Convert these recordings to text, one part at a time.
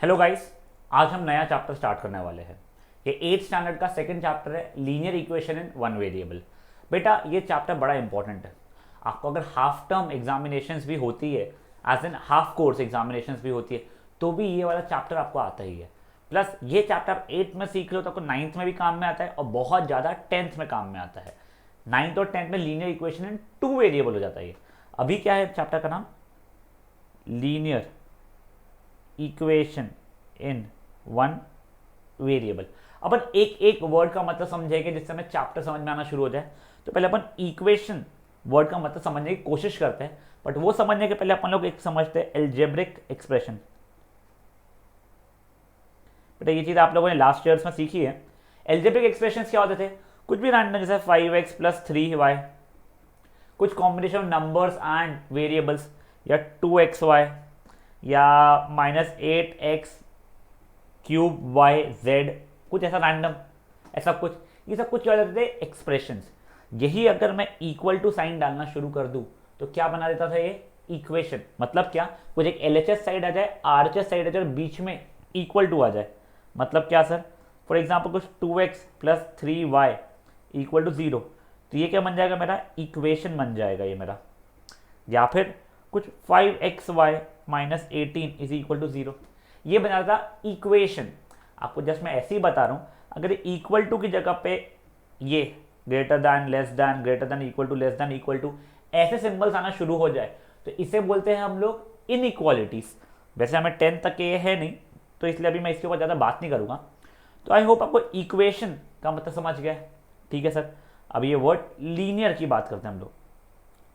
Hello guys, आज हम नया चैप्टर स्टार्ट करने वाले हैं। ये 8th स्टैंडर्ड का सेकंड चैप्टर है, linear equation in one variable. बेटा ये चैप्टर बड़ा इंपॉर्टेंट है। आपको अगर हाफ टर्म एग्जामिनेशंस भी होती है, as in half course examinations भी होती है, तो भी ये वाला चैप्टर आपको आता ही है। प्लस ये चैप्टर आप 8th में सीख लो तो आपको 9th में भी काम में आता है और बहुत ज़्यादा 10th में काम में आता है। 9th और 10th में लीनियर इक्वेशन इन टू वेरिएबल हो जाता है ये। अभी क्या है चैप्टर का नाम? Linear equation in one variable. अपन एक एक वर्ड का मतलब समझेंगे जिससे हमें चैप्टर समझ में आना शुरू हो जाए। तो पहले अपन इक्वेशन वर्ड का मतलब समझने की कोशिश करते हैं, बट वो समझने के पहले अपन लोग एक समझते हैं एल्जेब्रिक एक्सप्रेशन। बेटा ये चीज आप लोगों ने लास्ट ईयर्स में सीखी है। एल्जेब्रिक एक्सप्रेशन क्या होते थे? कुछ भी रैंडम, जैसे 5x प्लस 3y, कुछ combination of numbers and variables, या 2xy, या -8x क्यूब वाई जेड, कुछ ऐसा रैंडम, ऐसा कुछ। ये सब कुछ क्या होते थे? एक्सप्रेशंस। यही अगर मैं इक्वल टू साइन डालना शुरू कर दूं तो क्या बना देता था ये? इक्वेशन। मतलब क्या? कुछ एक एलएचएस साइड आ जाए, आरएचएस साइड आ जाए और बीच में इक्वल टू आ जाए। मतलब क्या सर? फॉर एग्जाम्पल कुछ 2x plus 3y equal to 0, तो ये क्या बन जाएगा? मेरा इक्वेशन बन जाएगा ये मेरा। या फिर कुछ 5xy minus 18 is equal to 0, ये बना था इक्वेशन। आपको जस्ट मैं ऐसे ही बता रहा हूँ, अगर इक्वल टू की जगह पे ये greater than, less than, greater than, equal to, less than, equal to, ऐसे सिंबल्स आना शुरू हो जाए तो इसे बोलते हैं हम लोग इनइक्वालिटीज। वैसे हमें 10 तक ये है नहीं, तो इसलिए अभी मैं इसके ऊपर ज़्यादा बात नहीं करूँगा। तो आई होप आपको इक्वेशन का मतलब समझ गया। ठीक है सर, अब ये वर्ड लीनियर की बात करते हैं हम लोग।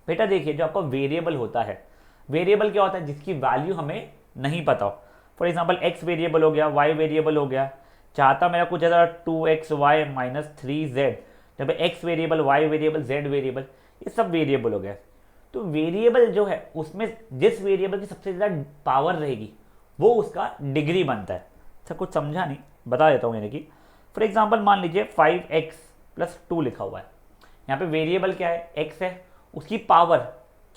बेटा देखिए, जो आपका वेरिएबल होता है, वेरिएबल क्या होता है? जिसकी वैल्यू हमें नहीं पता हो। फॉर एग्जाम्पल x वेरिएबल हो गया, y वेरिएबल हो गया, चाहता मेरा कुछ ऐसा 2xy माइनस 3z, जब x variable, y variable, z variable, ये सब वेरिएबल हो गया। तो वेरिएबल जो है उसमें जिस वेरिएबल की सबसे ज़्यादा पावर रहेगी वो उसका डिग्री बनता है। अच्छा कुछ समझा नहीं, बता देता हूँ। यानी कि फॉर एग्जाम्पल मान लीजिए 5x प्लस 2 लिखा हुआ है। यहाँ पे वेरिएबल क्या है? x है, उसकी पावर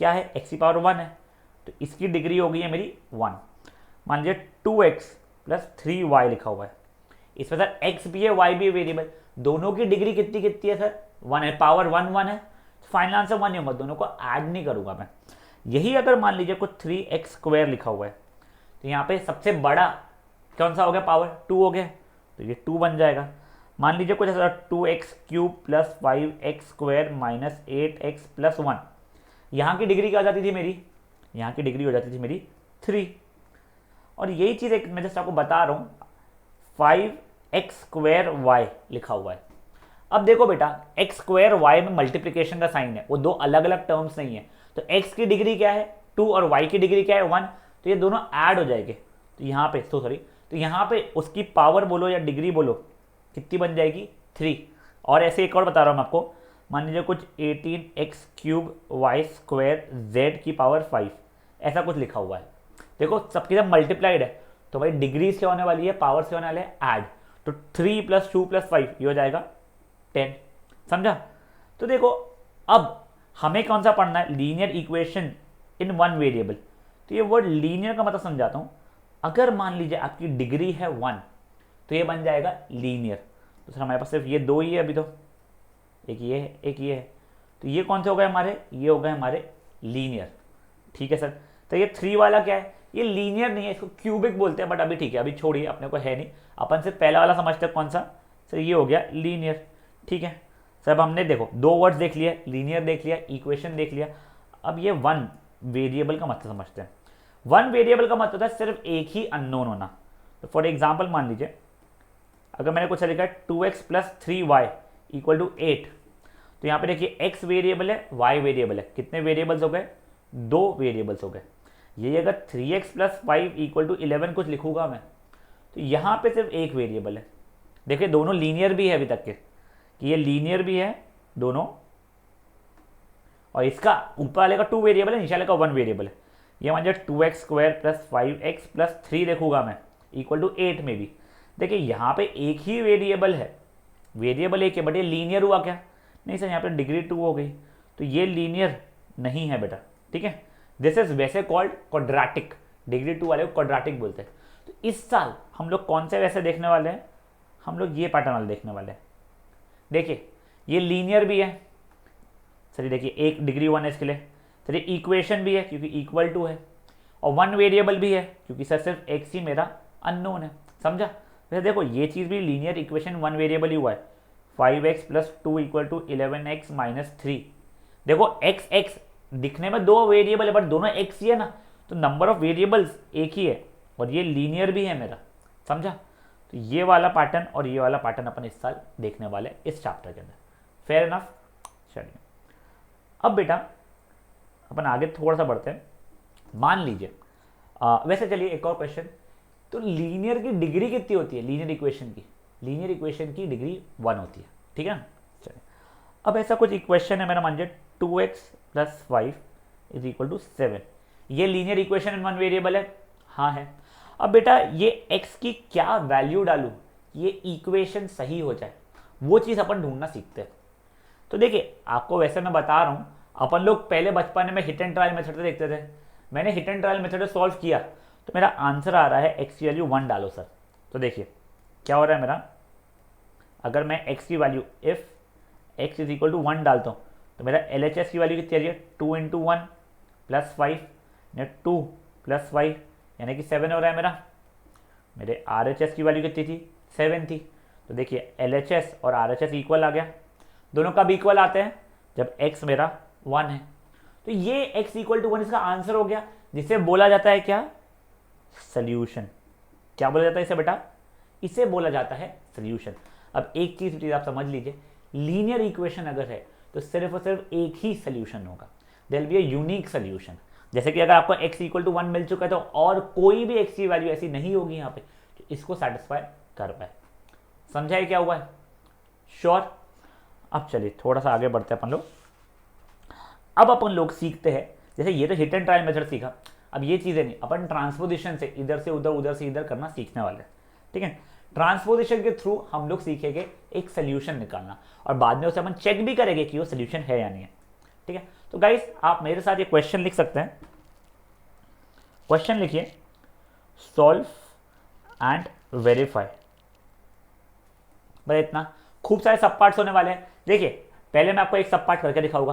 क्या है? x की पावर 1 है, तो इसकी डिग्री हो गई है मेरी 1। मान लीजिए 2x प्लस 3y लिखा हुआ है, इसमें सर x भी है, y भी है वेरिएबल, दोनों की डिग्री कितनी कितनी है सर? 1 है, पावर 1 1 है, फाइनल आंसर 1 ही होगा, दोनों को ऐड नहीं करूंगा मैं। यही अगर मान लीजिए कुछ 3x स्क्वायर लिखा हुआ है, तो यहाँ पे सबसे बड़ा कौन सा हो गया? पावर 2 हो गया, तो ये 2 बन जाएगा। मान लीजिए कुछ ऐसा 2x cube plus 5x square minus 8x plus 1, यहाँ की डिग्री क्या हो जाती थी मेरी? यहाँ की डिग्री हो जाती थी मेरी 3। और यही चीज़ एक मैं जस्ट आपको बता रहा हूँ, 5x स्क्वायर वाई लिखा हुआ है। अब देखो बेटा, x स्क्वायर वाई में मल्टीप्लिकेशन का साइन है, वो दो अलग अलग टर्म्स नहीं है। तो x की डिग्री क्या है? 2, और y की डिग्री क्या है? 1। तो ये दोनों ऐड हो जाएंगे, तो यहाँ पे तो यहाँ पे उसकी पावर बोलो या डिग्री बोलो, कितनी बन जाएगी? 3। और ऐसे एक और बता रहा हूँ मैं आपको, मान लीजिए कुछ 18x cube Y square Z की पावर 5, ऐसा कुछ लिखा हुआ है। देखो सबकी जब मल्टीप्लाइड है तो भाई डिग्रीज क्या होने वाली है? पावर्स क्या होने वाले हैं? ऐड। तो 3 प्लस 2 प्लस 5 ये हो जाएगा 10। समझा? तो देखो अब हमें कौन सा पढ़ना है? Linear equation in one variable. तो ये वर्ड लीनियर का मतलब समझाता हूँ। अगर मान लीजिए आपकी डिग्री है 1, तो ये बन जाएगा लीनियर। तो सर हमारे पास सिर्फ ये दो ही है अभी, तो एक ये है, एक ये है, तो ये कौन से हो गए हमारे? ये हो गए हमारे लीनियर। ठीक है सर। तो ये 3 वाला क्या है? ये लीनियर नहीं है, इसको क्यूबिक बोलते हैं, बट अभी ठीक है, अभी छोड़िए, अपने को है नहीं। अपन सिर्फ पहला वाला समझते हैं, कौन सा? सर ये हो गया लीनियर। ठीक है सर, अब हमने देखो दो वर्ड्स देख लिया, लीनियर देख लिया, इक्वेशन देख लिया। अब ये वन वेरिएबल का मतलब समझते हैं। वन वेरिएबल का मतलब होता है सिर्फ एक ही अननोन होना। तो फॉर एग्जाम्पल मान लीजिए अगर मैंने कुछ लिखा है 2x plus 3y equal to 8, तो यहाँ पे देखिए x वेरिएबल है, y वेरिएबल है। कितने वेरिएबल्स हो गए? 2 वेरिएबल्स हो गए। ये अगर 3x प्लस 5 इक्वल टू 11 कुछ लिखूंगा मैं, तो यहाँ पे सिर्फ एक वेरिएबल है। देखिए दोनों लीनियर भी है अभी तक के, कि ये लीनियर भी है दोनों, और इसका ऊपर वाले का 2 वेरिएबल है, नीचे वाले का 1 वेरिएबल है। ये मान लीजिए 2x square plus 5x plus 3 देखूंगा मैं इक्वल टू 8 में भी। देखिए यहाँ पे एक ही वेरिएबल है, वेरिएबल एक है, बट ये लीनियर हुआ क्या? नहीं सर, यहाँ पे डिग्री 2 हो गई, तो ये लीनियर नहीं है बेटा। ठीक है, दिस इज वैसे कॉल्ड क्वाड्रेटिक। डिग्री 2 वाले को क्वाड्रेटिक बोलते हैं। तो इस साल हम लोग कौन से वैसे देखने वाले हैं, हम लोग ये पैटर्न वाले देखने वाले हैं। देखिए ये लीनियर भी है, चलिए देखिए 1 डिग्री 1 है इसके लिए, चलिए इक्वेशन भी है क्योंकि इक्वल टू है, और 1 वेरिएबल भी है क्योंकि सर सिर्फ एक्स ही मेरा अननोन है, समझा। वैसे देखो ये चीज़ भी लीनियर इक्वेशन 1 वेरिएबल ही हुआ है, 5x + 2 = 11x - 3। देखो x x दिखने में 2 वेरिएबल है बट दोनों x ही है ना, तो नंबर ऑफ वेरिएबल्स एक ही है और ये लीनियर भी है मेरा, समझा। तो ये वाला पैटर्न और ये वाला पैटर्न अपन इस साल देखने वाले इस चैप्टर के अंदर, फेयर इनफ। चलिए अब बेटा अपन आगे थोड़ा सा बढ़ते हैं। मान लीजिए वैसे चलिए एक और क्वेश्चन, तो लीनियर की डिग्री कितनी होती है, लीनियर इक्वेशन की डिग्री 1 होती है, ठीक है। चलिए अब ऐसा कुछ इक्वेशन है मेरा, मान लीजिए 2x + 5 = 7, ये लीनियर इक्वेशन इन 1 वेरिएबल है, हाँ है। अब बेटा ये x की क्या वैल्यू डालूं ये इक्वेशन सही हो जाए, वो चीज़ अपन ढूंढना सीखते हैं। तो देखिए आपको वैसे मैं बता रहा हूँ, अपन लोग पहले बचपन में हिट एंड ट्रायल मेथड से देखते थे, मैंने हिट एंड ट्रायल मेथड से सॉल्व किया तो मेरा आंसर आ रहा है x की वैल्यू 1 डालो सर। तो देखिए क्या हो रहा है मेरा, अगर मैं x की वैल्यू इफ x = 1 डालता हूँ तो मेरा LHS की वैल्यू कितनी आ रही है, 2 × 1 + 5 या 2 + 5 यानी कि 7 हो रहा है मेरा। मेरे RHS की वैल्यू कितनी थी, 7 थी। तो देखिए LHS और RHS इक्वल आ गया, दोनों कब इक्वल आते हैं, जब x मेरा 1 है। तो ये x = 1 इसका आंसर हो गया, जिसे बोला जाता है क्या, सॉल्यूशन। क्या बोला जाता है इसे बेटा, इसे बोला जाता है सॉल्यूशन। अब एक चीज आप समझ लीजिए, लीनियर इक्वेशन अगर है तो सिर्फ और सिर्फ एक ही सॉल्यूशन होगा, there will be a unique solution. जैसे कि अगर आपको x = 1 मिल चुका है तो और कोई भी x की वैल्यू ऐसी नहीं होगी यहाँ पे तो इसको सेटिस्फाई कर पाए, समझा है क्या हुआ है, श्योर। अब चलिए थोड़ा सा आगे बढ़ते हैं अपन लोग। अब अपन लोग सीखते हैं, जैसे ये तो हिट एंड ट्रायल मेथड सीखा, अब ये चीज़ें नहीं, अपन ट्रांसपोजिशन से इधर से उधर उधर से इधर करना सीखने वाले हैं, ठीक है। ट्रांसपोजिशन के थ्रू हम लोग सीखेंगे एक सोल्यूशन निकालना और बाद में उसे अपन चेक भी करेंगे कि वो सोल्यूशन है या नहीं है, ठीक है। तो गाइस आप मेरे साथ ये क्वेश्चन लिख सकते हैं, क्वेश्चन लिखिए, सॉल्व एंड वेरीफाई। बस इतना, खूब सारे सब पार्ट्स होने वाले हैं। देखिए पहले मैं आपको एक सब पार्ट करके दिखाऊंगा,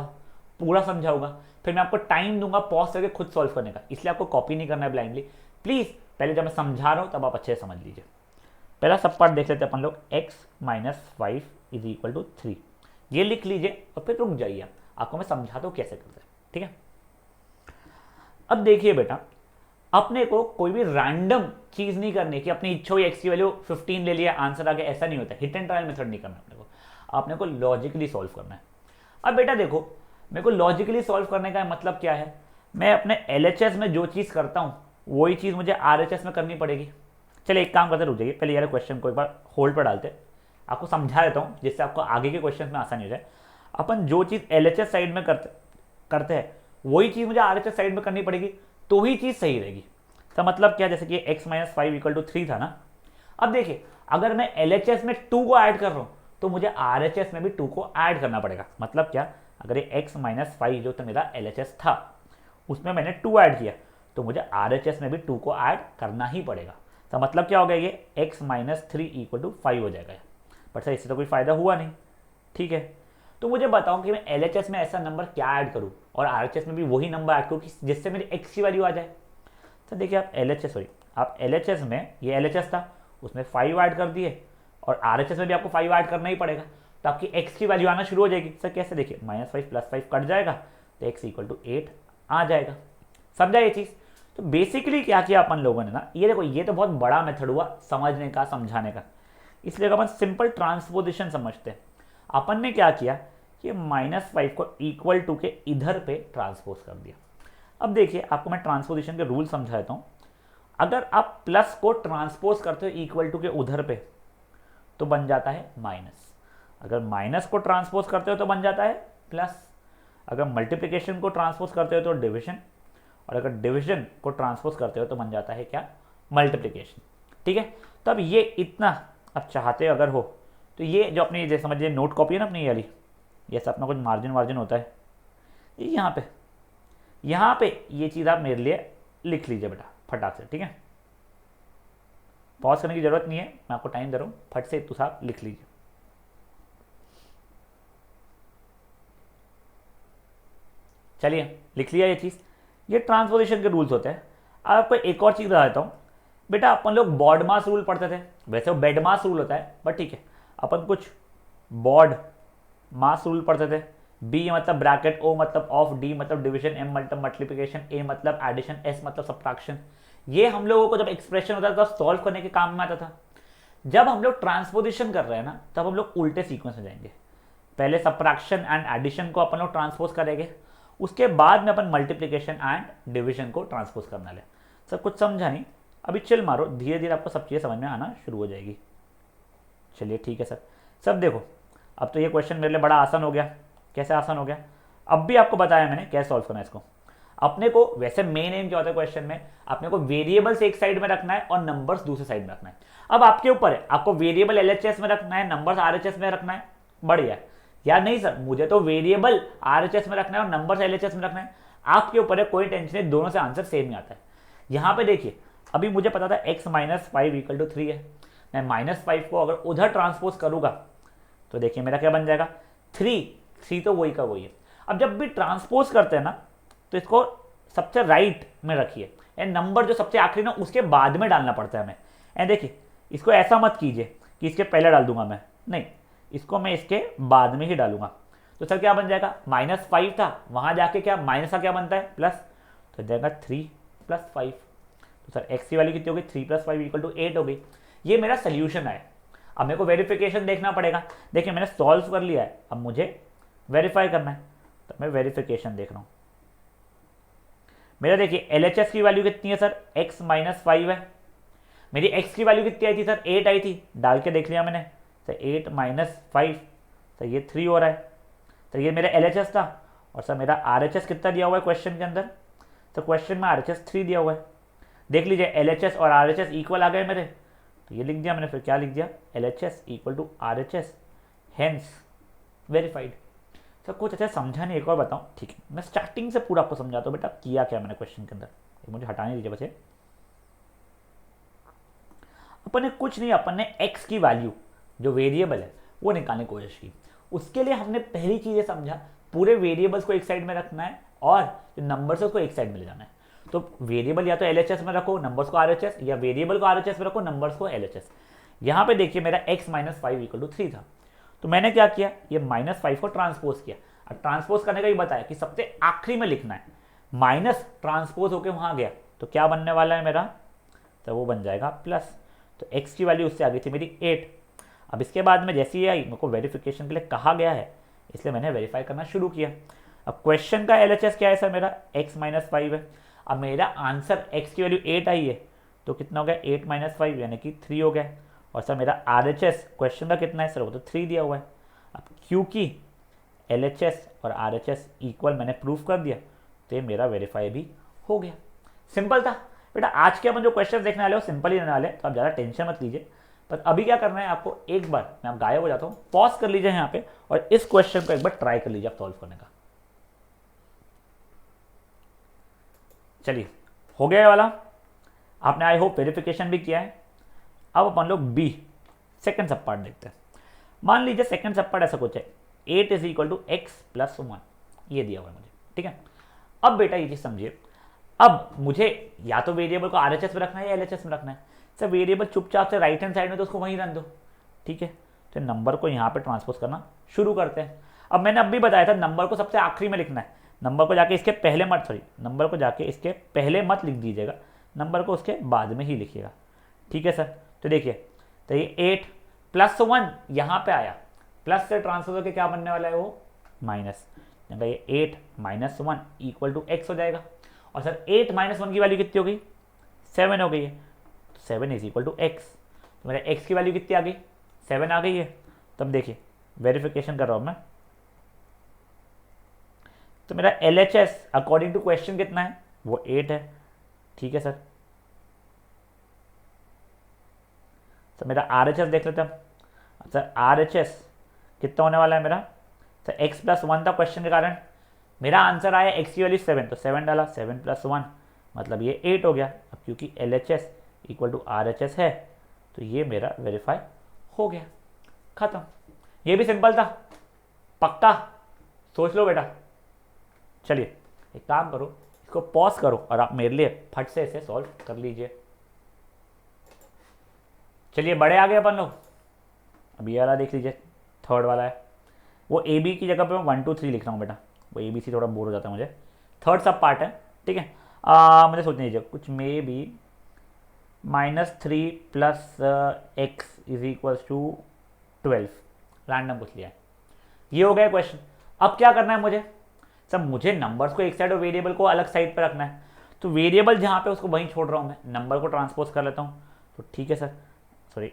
पूरा समझाऊंगा, फिर मैं आपको टाइम दूंगा पॉज करके खुद सॉल्व करने का, इसलिए आपको कॉपी नहीं करना है ब्लाइंडली। प्लीज पहले जब मैं समझा रहा हूं तब आप अच्छे से समझ लीजिए। पहला सब पार्ट देख लेते हैं अपन लोग, x - 5 = 3, ये लिख लीजिए और फिर रुक जाइए, आपको मैं समझाता हूं कैसे करते हैं, ठीक है। अब देखिए बेटा, अपने को कोई भी रैंडम चीज नहीं करनी कि अपनी इच्छा हुई x की वैल्यू 15 ले लिया आंसर आ गया, ऐसा नहीं होता। हिट एंड ट्रायल मेथड नहीं करना अपने को लॉजिकली सॉल्व करना है। अब बेटा देखो, मेरे को लॉजिकली सॉल्व करने का मतलब क्या है, मैं अपने LHS में जो चीज़ करता हूँ वही चीज़ मुझे RHS में करनी पड़ेगी। चलिए एक काम करते, रुक जाइए, पहले यार क्वेश्चन को एक बार होल्ड पर डालते, आपको समझा देता हूँ जिससे आपको आगे के क्वेश्चन में आसानी हो जाए। अपन जो चीज़ LHS साइड में करते हैं वही चीज़ मुझे RHS साइड में करनी पड़ेगी, तो ही चीज़ सही रहेगी। तो मतलब क्या, जैसे कि x - 5 = 3 था ना। अब देखिए अगर मैं LHS में 2 को ऐड कर रहा हूँ तो मुझे RHS में भी 2 को ऐड करना पड़ेगा। मतलब क्या, अगर ये x - 5 जो तो मेरा LHS था उसमें मैंने 2 ऐड किया तो मुझे RHS में भी 2 को ऐड करना ही पड़ेगा। तो मतलब क्या हो गया, ये x - 3 = 5 हो जाएगा। बट सर इससे तो कोई फायदा हुआ नहीं, ठीक है। तो मुझे बताओ कि मैं LHS में ऐसा नंबर क्या ऐड करूं और RHS में भी वही नंबर ऐड करूं जिससे मेरी x की वैल्यू आ जाए। तो देखिए आप LHS में, ये LHS था उसमें 5 ऐड कर दिए और RHS में भी आपको 5 ऐड करना ही पड़ेगा, तो आपकी x की वैल्यू आना शुरू हो जाएगी। सर कैसे, देखिए -5 + 5 कट जाएगा तो x = 8 आ जाएगा, समझा ये चीज़। तो बेसिकली क्या किया अपन लोगों ने ना, ये देखो ये तो बहुत बड़ा मेथड हुआ समझने का समझाने का, इसलिए अपन सिंपल ट्रांसपोजिशन समझते हैं। अपन ने क्या किया कि -5 को = के इधर पे ट्रांसपोज कर दिया। अब देखिए आपको मैं ट्रांसपोजिशन के रूल समझा देता हूँ। अगर आप प्लस को ट्रांसपोज करते हो = के उधर पे तो बन जाता है माइनस, अगर माइनस को ट्रांसपोज करते हो तो बन जाता है प्लस, अगर मल्टीप्लिकेशन को ट्रांसपोज करते हो तो डिविजन, और अगर डिवीजन को ट्रांसपोज करते हो तो बन जाता है क्या, मल्टीप्लिकेशन, ठीक है। तो अब ये इतना अब चाहते अगर हो तो ये जो अपनी जैसे समझिए नोट कॉपी है ना अपनी वाली, ये सब अपना कुछ मार्जिन होता है, यहाँ पे ये चीज़ आप मेरे लिए लिख लीजिए बेटा फटाक से, ठीक है। पॉज करने की जरूरत नहीं है, मैं आपको टाइम दे रहा हूँ, फट से तो साहब लिख लीजिए। चलिए लिख लिया ये चीज़, ये ट्रांसपोजिशन के रूल्स होते हैं। अब आपको एक और चीज़ बता देता हूँ बेटा, अपन लोग बॉड मास रूल पढ़ते थे, वैसे वो बेड मास रूल होता है बट ठीक है, अपन कुछ बॉड मास रूल पढ़ते थे। बी मतलब ब्रैकेट, ओ मतलब ऑफ, डी मतलब डिवीजन, एम मतलब मल्टीप्लिकेशन, ए मतलब एडिशन, एस मतलब सब्ट्रैक्शन। ये हम लोगों को जब एक्सप्रेशन होता था तब सॉल्व करने के काम में आता था। जब हम लोग ट्रांसपोजिशन कर रहे हैं ना, तब हम लोग उल्टे सीक्वेंस में जाएंगे। पहले सब्ट्रैक्शन एंड एडिशन को अपन लोग ट्रांसपोज करेंगे, उसके बाद में अपन मल्टीप्लिकेशन एंड डिवीजन को ट्रांसपोज करना ले। सब कुछ समझा नहीं, अभी चिल मारो, धीरे धीरे आपको सब चीज़ें समझ में आना शुरू हो जाएगी। चलिए ठीक है सर। सब देखो, अब तो ये क्वेश्चन मेरे लिए बड़ा आसान हो गया। कैसे आसान हो गया? अब भी आपको बताया मैंने कैसे सॉल्व करना है इसको। अपने को वैसे मेन एम क्या होता है क्वेश्चन में, अपने को वेरिएबल्स एक साइड में रखना है और नंबर्स दूसरे साइड में रखना है। अब आपके ऊपर है, आपको वेरिएबल एलएचएस में रखना है, नंबर्स आरएचएस में रखना है, बढ़िया। या नहीं सर, मुझे तो वेरिएबल आरएचएस में रखना है और नंबर्स एलएचएस में रखना है, आपके ऊपर है, कोई टेंशन नहीं, दोनों से आंसर सेम ही आता है। यहाँ पे देखिए, अभी मुझे पता था x माइनस 5 इक्वल टू 3 है, मैं -5 को अगर उधर ट्रांसपोज करूंगा तो देखिए मेरा क्या बन जाएगा, 3 तो वही का वही है। अब जब भी ट्रांसपोज करते हैं ना, तो इसको सबसे राइट में रखिए, एंड नंबर जो सबसे आखिरी ना उसके बाद में डालना पड़ता है हमें। एंड देखिए, इसको ऐसा मत कीजिए कि इसके पहले डाल दूंगा मैं, नहीं, इसको मैं इसके बाद में ही डालूंगा। तो सर क्या बन जाएगा, -5 था, वहां जाके क्या माइनस का क्या बनता है, प्लस, तो जाएगा 3 + 5। तो सर x की वैल्यू कितनी हो गई, 3 + 5 = 8 हो गई। ये मेरा सोल्यूशन है। अब मेरे को वेरिफिकेशन देखना पड़ेगा। देखिए मैंने सॉल्व कर लिया है, अब मुझे वेरीफाई करना है, तो मैं वेरिफिकेशन देख रहा हूँ। मेरा देखिए LHS की वैल्यू कितनी है सर, x - 5 है। मेरी x की वैल्यू कितनी आई थी सर, 8 आई थी, डाल के देख लिया मैंने, सर 8 - 5, सर ये 3 हो रहा है। तो ये मेरा LHS था, और सर मेरा RHS कितना दिया हुआ है क्वेश्चन के अंदर, तो क्वेश्चन में RHS 3 दिया हुआ है। देख लीजिए LHS और RHS इक्वल आ गए मेरे, तो ये लिख दिया मैंने, फिर क्या लिख दिया, LHS = RHS, hence verified. Sir कुछ अच्छा समझा नहीं, एक और बताऊं, ठीक है, मैं स्टार्टिंग से पूरा आपको समझाता हूँ बेटा किया क्या मैंने क्वेश्चन के अंदर, मुझे हटाने दीजिए बच्चे। अपन ने कुछ नहीं, अपन ने x की वैल्यू जो वेरिएबल है वो निकालने की कोशिश की। उसके लिए हमने पहली चीज़ ये समझा, पूरे वेरिएबल्स को एक साइड में रखना है और जो नंबर्स है उसको एक साइड में ले जाना है। तो वेरिएबल या तो LHS में रखो, नंबर्स को RHS, या वेरिएबल को RHS में रखो, नंबर्स को LHS। यहाँ पे देखिए मेरा x - 5 = 3 था, तो मैंने क्या किया, ये -5 को ट्रांसपोज किया। अब ट्रांसपोज करने का ही बताया कि सबसे आखिरी में लिखना है, माइनस ट्रांसपोज होके वहाँ गया, तो क्या बनने वाला है मेरा, तो वो बन जाएगा प्लस। तो x की वैल्यू उससे आ गई थी मेरी 8। अब इसके बाद में जैसे ही आई, मेरे को वेरिफिकेशन के लिए कहा गया है, इसलिए मैंने वेरीफाई करना शुरू किया। अब क्वेश्चन का LHS क्या है सर, मेरा x - 5 है। अब मेरा आंसर x की वैल्यू 8 आई है, तो कितना हो गया, 8 - 5 यानी कि 3 हो गया। और सर मेरा RHS क्वेश्चन का कितना है सर, वो तो 3 दिया हुआ है। अब क्योंकि LHS और RHS इक्वल मैंने प्रूफ कर दिया, तो ये मेरा वेरीफाई भी हो गया। सिंपल था बेटा। आज के अपन जो क्वेश्चन देखने वाले हो सिंपल ही रहने वाले, तो आप ज़्यादा टेंशन मत लीजिए। पर अभी क्या करना है आपको, एक बार मैं आप गायब हो जाता हूँ, पॉज कर लीजिए यहाँ पे और इस क्वेश्चन को एक बार ट्राई कर लीजिए आप सॉल्व करने का। चलिए हो गया वाला, आपने आई होप वेरिफिकेशन भी किया है। अब अपन लोग बी सेकंड सब पार्ट देखते हैं। मान लीजिए सेकंड सब पार्ट ऐसा कुछ है, 8 = x + 1, ये दिया हुआ है मुझे, ठीक है। अब बेटा ये चीज़ समझिए, अब मुझे या तो वेरिएबल को RHS में रखना है या LHS में रखना है। सर वेरिएबल चुपचाप से राइट हैंड साइड में, तो उसको वहीं रख दो, ठीक है। तो नंबर को यहाँ पे ट्रांसपोज करना शुरू करते हैं। अब मैंने अब भी बताया था नंबर को सबसे आखिरी में लिखना है, नंबर को जाके इसके पहले मत, नंबर को जाके इसके पहले मत लिख दीजिएगा, नंबर को उसके बाद में ही लिखिएगा, ठीक है सर। तो देखिए, तो ये 8 + 1 यहाँ पे आया, प्लस से ट्रांसफर होकर क्या बनने वाला है, वो माइनस। ये 8 - 1 = x हो जाएगा। और सर 8 - 1 की वैल्यू कितनी हो गई, 7 हो गई है, तो 7 = x। तो मेरा x की वैल्यू कितनी आ गई, 7 आ गई है। तब देखिए वेरिफिकेशन कर रहा हूँ मैं, तो मेरा LHS अकॉर्डिंग टू क्वेश्चन कितना है, वो 8 है, ठीक है सर। तो मेरा RHS देख लेते हैं। सर RHS कितना होने वाला है मेरा, सर x + 1 था क्वेश्चन के कारण, मेरा आंसर आया x की वैल्यू 7, तो 7 डाला, 7 + 1 मतलब ये 8 हो गया। अब क्योंकि LHS = RHS है, तो ये मेरा वेरीफाई हो गया, खत्म। ये भी सिंपल था, पक्का, सोच लो बेटा। चलिए एक काम करो, इसको पॉज करो और आप मेरे लिए फट से इसे सॉल्व कर लीजिए। चलिए बड़े आ गए अपन लोग। अब ये वाला देख लीजिए, थर्ड वाला है। वो ए बी की जगह पे मैं 1 2 3 लिख रहा हूँ बेटा, वो ए बी सी थोड़ा बोर हो जाता है मुझे। थर्ड सब पार्ट है, ठीक है। मुझे सोचने दीजिए, कुछ maybe -3 plus X is equals to 12, random पूछ लिया है। ये हो गया क्वेश्चन। अब क्या करना है मुझे, सब मुझे नंबर्स को एक साइड और वेरिएबल को अलग साइड पर रखना है। तो वेरिएबल जहाँ पे उसको वहीं छोड़ रहा हूँ मैं, नंबर को ट्रांसपोज कर लेता हूँ। तो ठीक है सर, सॉरी,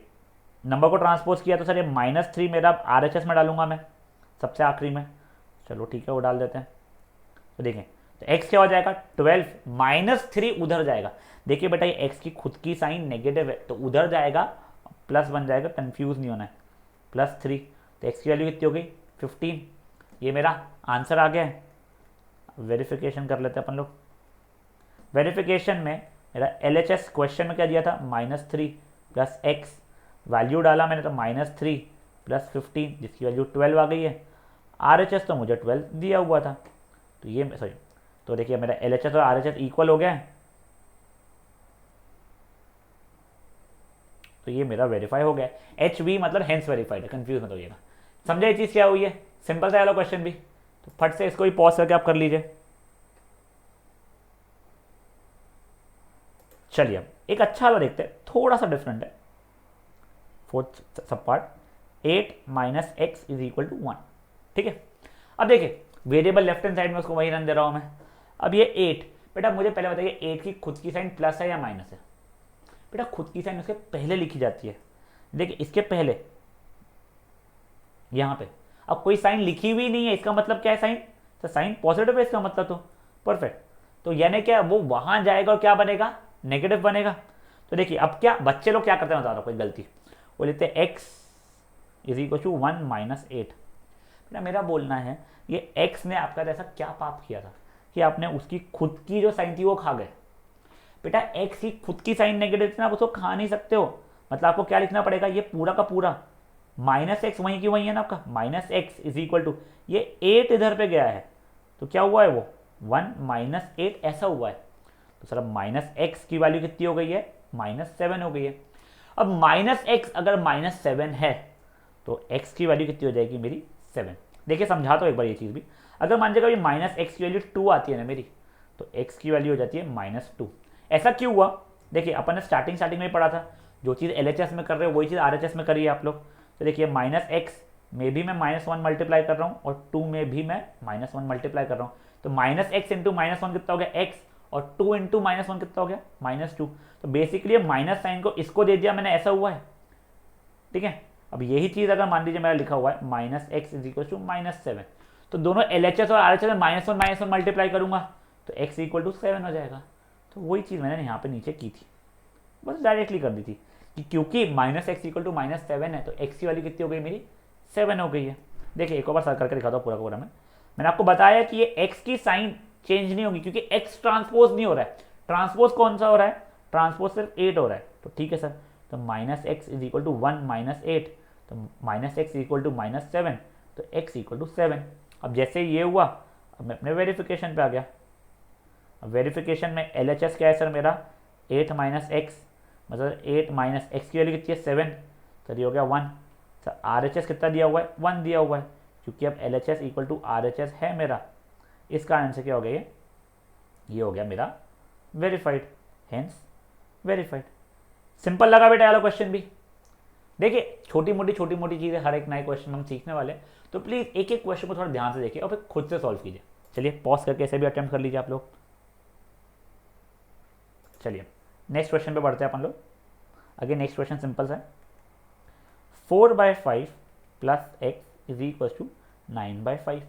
नंबर को ट्रांसपोज किया तो सर ये -3 मेरा RHS में डालूंगा मैं सबसे आखिरी में। चलो ठीक है, वो डाल देते हैं। तो देखें, तो x क्या हो जाएगा 12, -3 उधर जाएगा। देखिए बेटा, ये x की खुद की साइन नेगेटिव है तो उधर जाएगा, प्लस बन जाएगा, कंफ्यूज नहीं होना है, +3। तो x की वैल्यू कितनी हो गई 15। ये मेरा आंसर आ गया है। वेरिफिकेशन कर लेते हैं अपन लोग। वेरिफिकेशन में मेरा LHS क्वेश्चन में क्या दिया था, -3 प्लस x, वैल्यू डाला मैंने तो -3 प्लस 15, जिसकी वैल्यू 12 आ गई है। RHS तो मुझे 12 दिया हुआ था, तो ये सॉरी, तो देखिए मेरा LHS और RHS इक्वल हो गया है, तो ये मेरा वेरीफाई हो गया। HV मतलब हेंस वेरीफाइड है, कंफ्यूज मत होइएगा। समझे ये चीज़ क्या हुई है, सिंपल सा वाला क्वेश्चन भी। तो फट से इसको भी पॉज करके आप कर लीजिए। चलिए अब एक अच्छा वाला देखते हैं, थोड़ा सा डिफरेंट है। Fourth sub part, 8 - x is equal to 1, ठीक है। अब देखिए वेरिएबल लेफ्ट हैंड साइड में उसको वही रन दे रहा हूँ मैं। अब ये 8, बेटा मुझे पहले बताइए 8 की खुद की साइन प्लस है या माइनस है। बेटा खुद की साइन उसके पहले लिखी जाती है, देखिए इसके पहले यहाँ पे। अब कोई साइन लिखी हुई नहीं है, इसका मतलब क्या है, साइन, तो साइन पॉजिटिव है इसका मतलब, तो परफेक्ट। तो यानी क्या, वो वहां जाएगा और क्या बनेगा, नेगेटिव बनेगा। तो देखिए अब क्या बच्चे लोग क्या करते हैं, बता रहा हूँ कोई गलती, वो लेते हैं x इज इक्वल टू 1 - 8। बेटा मेरा बोलना है, ये x ने आपका ऐसा क्या पाप किया था कि आपने उसकी खुद की जो साइन थी वो खा गए। बेटा x की खुद की साइन नेगेटिव थी ना, आप उसको खा नहीं सकते हो। मतलब आपको क्या लिखना पड़ेगा, ये पूरा का पूरा -x वहीं की वहीं है ना आपका, -x इज इक्वल टू, ये 8 इधर पे गया है तो क्या हुआ है वो 1 - 8 ऐसा हुआ है। तो सर अब -x की वैल्यू कितनी हो गई है, -7 हो गई है। अब -x अगर -7 है तो x की वैल्यू कितनी हो जाएगी मेरी 7। देखिए समझा तो एक बार ये चीज़ भी, अगर मान लीजिए कभी -x की वैल्यू 2 आती है ना मेरी, तो x की वैल्यू हो जाती है -2। ऐसा क्यों हुआ, देखिए अपन ने स्टार्टिंग में ही पढ़ा था, जो चीज़ LHS में कर रहे हो वही चीज़ RHS में करिए आप लोग। तो देखिए -x में भी मैं -1 मल्टीप्लाई कर रहा हूँ और 2 में भी मैं -1 मल्टीप्लाई कर रहा हूँ। तो -x इंटू -1 कितना हो गया x, और 2 इंटू -1 कितना हो गया -2। तो बेसिकली माइनस साइन को इसको दे दिया मैंने, ऐसा हुआ है, ठीक है। अब यही चीज़ अगर मान लीजिए मेरा लिखा हुआ है -x इज इक्वल टू -7, तो दोनों LHS और RHS में -1 मल्टीप्लाई करूंगा तो x इक्वल टू 7 हो जाएगा। तो वही चीज़ मैंने यहाँ पे नीचे की थी, बस डायरेक्टली कर दी थी कि क्योंकि -x इक्वल टू -7 है तो x की वैल्यू कितनी हो गई मेरी 7 हो गई है। देखिए एक बार सर्च करके दिखाता हूँ पूरा पूरा मैंने आपको बताया कि ये x की साइन चेंज नहीं होगी क्योंकि x ट्रांसपोज नहीं हो रहा है। ट्रांसपोज कौन सा हो रहा है, ट्रांसपोज सिर्फ 8 हो रहा है। तो ठीक है सर, तो -x इज इक्वल टू 1 - 8, तो -x इक्वल टू -7, तो x इक्वल टू 7। अब जैसे ये हुआ, अब मैं अपने वेरिफिकेशन पे आ गया। अब वेरिफिकेशन में LHS क्या है सर मेरा 8 - x, मतलब 8 - x की वैल्यू कितनी है 7, सर ये हो गया 1। सर RHS कितना दिया हुआ है 1 दिया हुआ है, क्योंकि अब LHS इक्वल टू RHS है मेरा, इस कारण से क्या हो गया ये हो गया मेरा वेरीफाइड, हेंस वेरीफाइड। सिंपल लगा बेटा वाला क्वेश्चन भी। देखिए छोटी मोटी चीज़ें हर एक नए क्वेश्चन में हम सीखने वाले हैं, तो प्लीज़ एक एक क्वेश्चन को थोड़ा ध्यान से देखिए और फिर खुद से सॉल्व कीजिए। चलिए पॉज करके ऐसे भी अटेम्प्ट कर लीजिए आप लोग। चलिए नेक्स्ट क्वेश्चन पे बढ़ते हैं अपन लोग। अगेन नेक्स्ट क्वेश्चन सिंपल सा है, 4/5 plus x is equal to 9/5।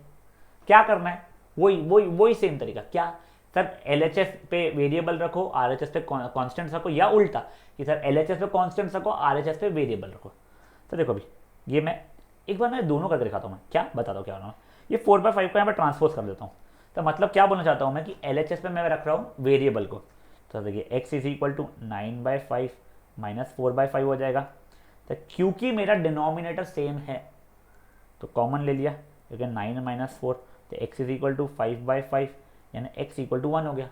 क्या करना है, वही सेम तरीका। क्या सर LHS पे वेरिएबल रखो, RHS पे कांस्टेंट रखो, या उल्टा कि सर LHS पे कांस्टेंट रखो, RHS पे वेरिएबल रखो। तो देखो अभी ये मैं एक बार मैं दोनों करके दिखाता हूँ, मैं क्या बताता हूँ क्या होना है। ये 4/5 को यहाँ पर ट्रांसपोज कर देता हूँ। तो मतलब क्या बोलना चाहता हूँ मैं कि LHS पे मैं रख रहा हूँ वेरिएबल को। तो देखिए x इज इक्वल टू 9/5 -4/5 हो जाएगा। तो क्योंकि मेरा डिनोमिनेटर सेम है तो कॉमन ले लिया, क्योंकि 9 - 4 तो x इज इक्वल टू 5/5 यानी x इक्वल टू 1 हो गया।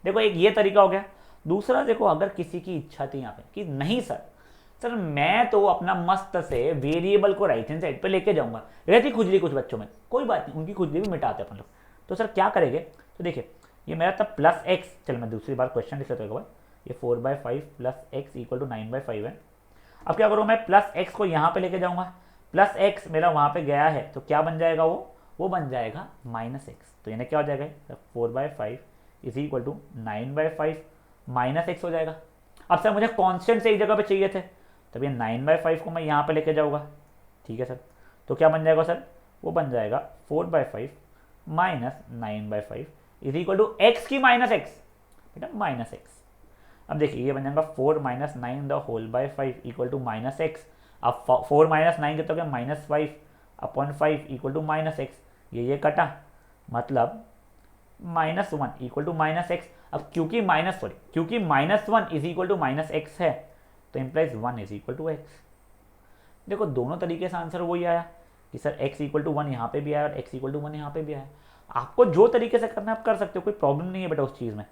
देखो एक ये तरीका हो गया। दूसरा देखो, अगर किसी की इच्छा थी यहाँ पे कि नहीं सर मैं तो अपना मस्त से वेरिएबल को राइट हैंड साइड पे लेके जाऊंगा, रहती खुजली कुछ बच्चों में, कोई बात नहीं, उनकी खुजली भी मिटाते अपन लोग। तो सर क्या करेंगे, तो देखिए ये मेरा तब प्लस एक्स, चलो मैं दूसरी बार क्वेश्चन लिख लेता हूँ, ये 4/5 प्लस एक्स इक्वल टू 9/5 है। अब क्या करूँ मैं, प्लस एक्स को यहाँ पे लेके जाऊंगा, प्लस एक्स मेरा वहाँ पे गया है तो क्या बन जाएगा, वो बन जाएगा -x। तो यानी क्या हो जाएगा, 4/5 इज इक्वल टू 9/5 -x हो जाएगा। अब सर मुझे कांस्टेंट से एक जगह पे चाहिए थे, तब ये 9/5 को मैं यहाँ पे लेके जाऊँगा, ठीक है सर। तो क्या बन जाएगा सर, वो बन जाएगा 4/5 minus 9/5 is equal to X की -x, बेटा -x। अब देखिए ये बन जाएगा 4 - 9 the whole by 5 equal to -x। अब 4 - 9 कितना हो गया, -5/5 इक्वल टू -x। ये कटा, मतलब -1 इक्वल टू -x। अब क्योंकि -1 इज इक्वल टू -x है तो implies 1 is equal to x। देखो दोनों तरीके से आंसर वही आया कि सर x इक्वल टू 1 यहाँ पे भी आया और x इक्वल टू 1 यहाँ पे भी आया। आपको जो तरीके से करना है आप कर सकते हो, कोई प्रॉब्लम नहीं है बेटा उस चीज़ में।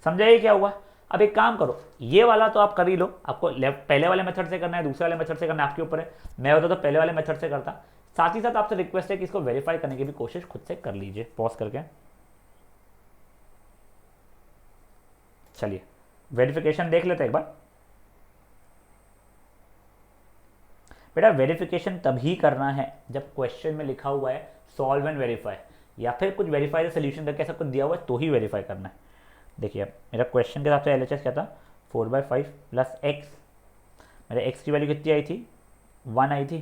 समझाइए क्या हुआ। अब एक काम करो, ये वाला तो आप कर ही लो, आपको पहले वाले मेथड से करना है दूसरे वाले मेथड से करना है आपके ऊपर है। मैं होता तो पहले वाले मेथड से करता। साथ ही साथ आपसे रिक्वेस्ट है कि इसको वेरीफाई करने की भी कोशिश खुद से कर लीजिए, पॉज करके। चलिए वेरिफिकेशन देख लेते हैं एक बार। बेटा वेरिफिकेशन तभी करना है जब क्वेश्चन में लिखा हुआ है सॉल्व एंड वेरीफाई, या फिर कुछ वेरीफाई सोल्यूशन करके ऐसा कुछ दिया हुआ है तो ही वेरीफाई करना है। देखिए अब मेरा क्वेश्चन के हिसाब से LHS क्या था, 4/5 प्लस एक्स, मेरे एक्स की वैल्यू कितनी आई थी, 1 आई थी,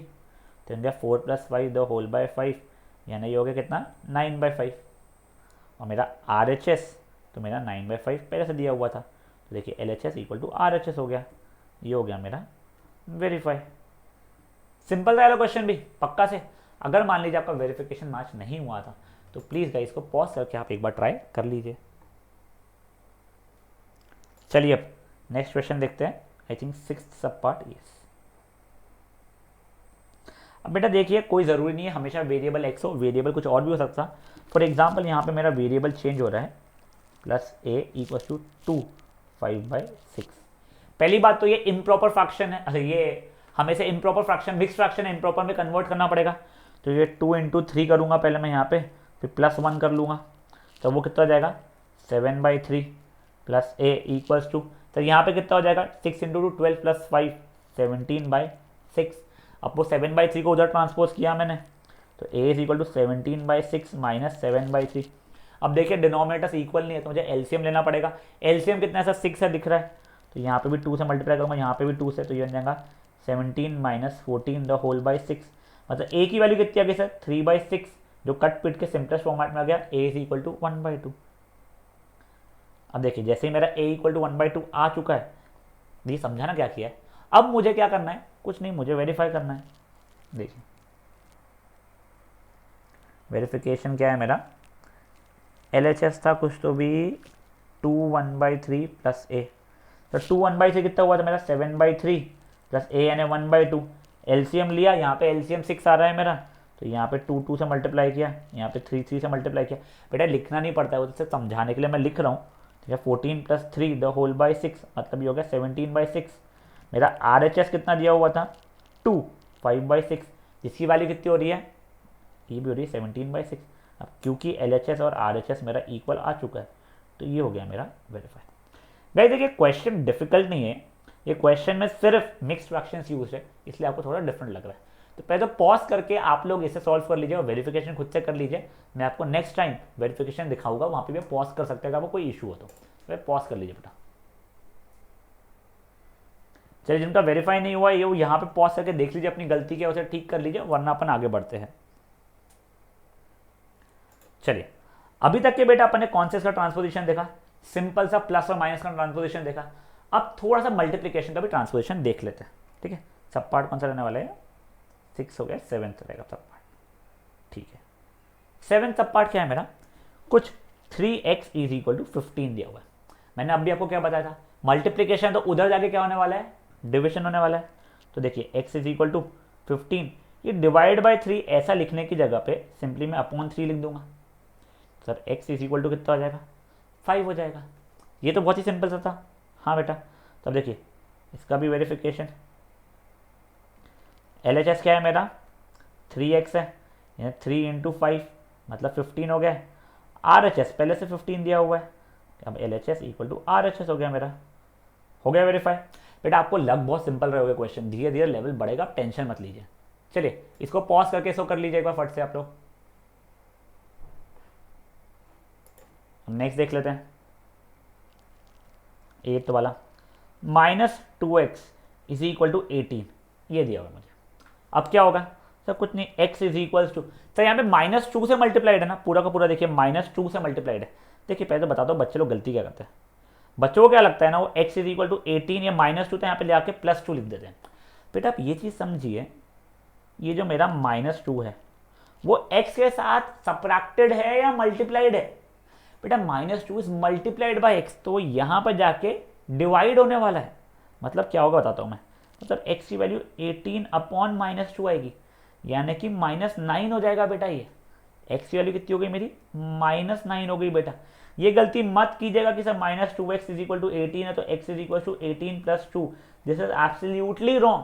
तो इनका 4 + 5 द होल बाय 5 यानी ये हो गया कितना, 9/5। और मेरा RHS तो मेरा 9/5 पहले से दिया हुआ था, तो देखिए LHS इक्वल टू RHS हो गया, ये हो गया मेरा वेरीफाई। सिंपल था क्वेश्चन भी पक्का से। अगर मान लीजिए आपका वेरिफिकेशन मैच नहीं हुआ था तो प्लीज़ गाइस इसको पॉज करके आप एक बार ट्राई कर लीजिए। चलिए अब नेक्स्ट क्वेश्चन देखते हैं, आई थिंक 6th सब पार्ट। यस, अब बेटा देखिए कोई ज़रूरी नहीं है हमेशा वेरिएबल एक्स हो, वेरिएबल कुछ और भी हो सकता। फॉर एग्जांपल यहाँ पे मेरा वेरिएबल चेंज हो रहा है, +a इक्वल टू 2 5/6। पहली बात तो ये इम्प्रॉपर फ्रैक्शन है, अगर ये हमें से इम्प्रॉपर फ्रैक्शन मिक्स फ्रैक्शन है, इम्प्रॉपर में कन्वर्ट करना पड़ेगा। तो ये 2 × 3 करूँगा पहले मैं यहाँ पे, फिर +1 कर लूँगा, तो वो कितना हो जाएगा 7/3 प्लस a इक्वल्स टू, तो यहाँ पे कितना हो जाएगा 6 × 2 12 + 5 17/6। अब वो 7/3 को उधर ट्रांसपोज किया मैंने, तो a is equal to 17/6 minus 7/3। अब देखिए डिनोमिनेटर्स इक्वल नहीं है तो मुझे एलसीएम लेना पड़ेगा। एलसीएम कितना है सर, 6 है दिख रहा है, तो यहाँ पे भी 2 से मल्टीप्लाई करूँगा, यहाँ पे भी 2 से, तो ये बन जाएगा 17 - 14 द होल बाय 6। मतलब a की वैल्यू कितनी आ गई सर 3/6, जो कट पिट के सिंपलेस्ट फॉर्मेट में आ गया, a इज इक्वल टू 1/2। अब देखिए जैसे ही मेरा a इक्वल टू 1/2 आ चुका है, ये समझाना क्या किया है। अब मुझे क्या करना है, कुछ नहीं, मुझे वेरीफाई करना है। देखिए वेरिफिकेशन क्या है मेरा, LHS था कुछ तो भी 2 1/3 प्लस a, तो 2 1/3 कितना हुआ था मेरा 7/3 प्लस a यानी 1/2। एलसीएम लिया, यहाँ पे एलसीएम 6 आ रहा है मेरा, तो यहाँ पे 2 2 से मल्टीप्लाई किया, यहाँ पे 3 3 से मल्टीप्लाई किया। बेटा लिखना नहीं पड़ता है, वो तो समझाने के लिए मैं लिख रहा हूँ, ठीक है। 14 + 3 द होल बाय 6 मतलब ये हो गया 17/6। मेरा RHS कितना दिया हुआ था 2 5/6, जिसकी वैल्यू कितनी हो रही है, ये भी हो रही है 17/6। अब क्योंकि LHS और RHS मेरा इक्वल आ चुका है तो ये हो गया मेरा वेरीफाई। गाइस देखिए क्वेश्चन डिफिकल्ट नहीं है, ये क्वेश्चन में सिर्फ मिक्स्ड फ्रैक्शंस यूज है, इसलिए आपको थोड़ा डिफरेंट लग रहा है। तो पहले तो पॉज करके आप लोग इसे सॉल्व कर लीजिए और वेरिफिकेशन खुद से कर लीजिए। मैं आपको नेक्स्ट टाइम वेरिफिकेशन दिखाऊंगा, वहाँ पे भी पॉज कर सकते हैं अगर कोई इशू हो तो पॉज कर लीजिए बेटा। चलिए जिनका वेरीफाई नहीं हुआ ये यहाँ पे पॉज करके देख लीजिए, अपनी गलती क्या उसे ठीक कर लीजिए, वरना अपन आगे बढ़ते हैं। चलिए अभी तक के बेटा अपन ने कौन से का ट्रांसपोजिशन देखा, सिंपल सा प्लस और माइनस का ट्रांसपोजिशन देखा। अब थोड़ा सा मल्टीप्लिकेशन का भी ट्रांसपोजिशन देख लेते हैं, ठीक है। सब पार्ट कौन सा रहने वाला है, 6 हो गया, 7th रहेगा सब पार्ट, ठीक है। 7th सब पार्ट क्या है मेरा, कुछ 3x इज इक्वल टू 15 दिया हुआ है। मैंने अभी आपको क्या बताया था, मल्टीप्लिकेशन तो उधर जाके क्या होने वाला है डिविजन होने वाला है। तो देखिए x इज इक्वल टू 15, ये डिवाइड बाय 3 ऐसा लिखने की जगह पे सिंपली मैं अपॉन 3 लिख दूंगा। Sir x is equal to कितना हो जाएगा, 5 हो जाएगा। ये तो बहुत ही सिंपल सा था। हाँ बेटा, तब देखिए इसका भी वेरिफिकेशन। LHS क्या है मेरा, 3x है, यानी 3 इंटू 5 मतलब 15 हो गया। RHS पहले से 15 दिया हुआ है, अब LHS इक्वल टू RHS हो गया मेरा, हो गया वेरीफाई। बेटा आपको लग बहुत सिंपल रहे होगा क्वेश्चन, धीरे धीरे लेवल बढ़ेगा, टेंशन मत लीजिए। चलिए इसको पॉज करके इसको कर लीजिए एक बार फट से आप लोग। नेक्स्ट देख लेते हैं 8 वाला, -2x इज इक्वल टू 18, ये दिया हुआ मुझे। अब क्या होगा सर, कुछ नहीं, x is equal to, sir यहाँ पे -2 से मल्टीप्लाइड है ना, पूरा का पूरा देखिए -2 से मल्टीप्लाइड है। देखिए पहले तो बता दो बच्चे लोग गलती क्या करते हैं, बच्चों को क्या लगता है ना, वो x इज इक्वल टू 18 या -2 तो यहाँ पे ले आके +2 लिख देते हैं। बेटा आप ये चीज़ समझिए, ये जो मेरा -2 है वो x के साथ सब्ट्रैक्टेड है या मल्टीप्लाइड है। बेटा -2 इज मल्टीप्लाइड बाय x, तो यहाँ पर जाके डिवाइड होने वाला है। मतलब क्या होगा बताता हूँ मैं, मतलब x की वैल्यू 18 अपॉन -2 आएगी, यानी कि -9 हो जाएगा बेटा। ये x की वैल्यू कितनी हो गई मेरी, -9 हो गई बेटा। ये गलती मत कीजिएगा कि sir -2x is equal to 18 है तो x is equal to 18 + 2, this is absolutely wrong.